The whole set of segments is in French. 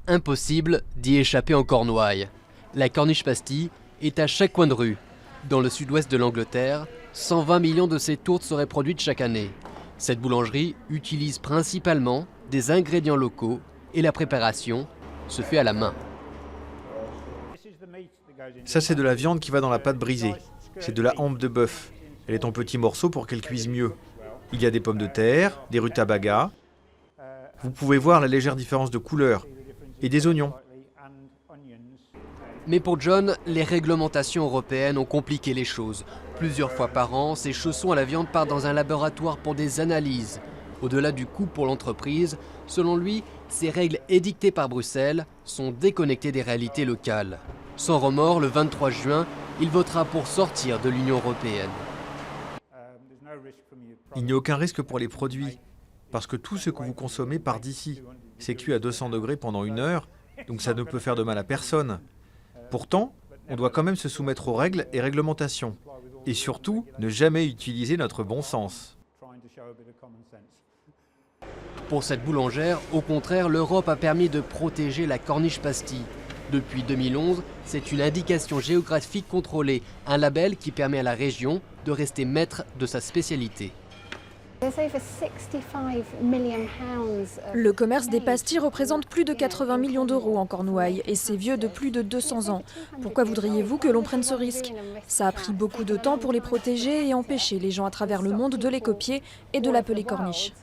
Impossible d'y échapper en Cornouailles. La Cornish Pasty est à chaque coin de rue. Dans le sud-ouest de l'Angleterre, 120 millions de ces tourtes seraient produites chaque année. Cette boulangerie utilise principalement des ingrédients locaux et la préparation se fait à la main. Ça, c'est de la viande qui va dans la pâte brisée. C'est de la hampe de bœuf. Elle est en petits morceaux pour qu'elle cuise mieux. Il y a des pommes de terre, des rutabagas. Vous pouvez voir la légère différence de couleur. Et des oignons. Mais pour John, les réglementations européennes ont compliqué les choses. Plusieurs fois par an, ces chaussons à la viande partent dans un laboratoire pour des analyses. Au-delà du coût pour l'entreprise, selon lui, ces règles édictées par Bruxelles sont déconnectées des réalités locales. Sans remords, le 23 juin, il votera pour sortir de l'Union européenne. Il n'y a aucun risque pour les produits, parce que tout ce que vous consommez part d'ici. C'est cuit à 200 degrés pendant 1 heure, donc ça ne peut faire de mal à personne. Pourtant, on doit quand même se soumettre aux règles et réglementations. Et surtout, ne jamais utiliser notre bon sens. Pour cette boulangère, au contraire, l'Europe a permis de protéger la Cornish Pasty. Depuis 2011, c'est une indication géographique contrôlée, un label qui permet à la région de rester maître de sa spécialité. Le commerce des pastilles représente plus de 80 millions d'euros en Cornouailles et c'est vieux de plus de 200 ans. Pourquoi voudriez-vous que l'on prenne ce risque? Ça a pris beaucoup de temps pour les protéger et empêcher les gens à travers le monde de les copier et de l'appeler Cornish.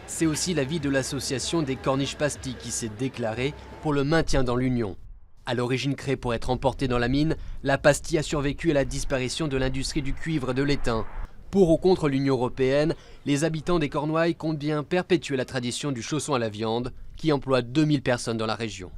C'est aussi l'avis de l'association des Cornish Pasty qui s'est déclarée pour le maintien dans l'Union. À l'origine créée pour être emportée dans la mine, la pastille a survécu à la disparition de l'industrie du cuivre et de l'étain. Pour ou contre l'Union européenne, les habitants des Cornouailles comptent bien perpétuer la tradition du chausson à la viande qui emploie 2000 personnes dans la région.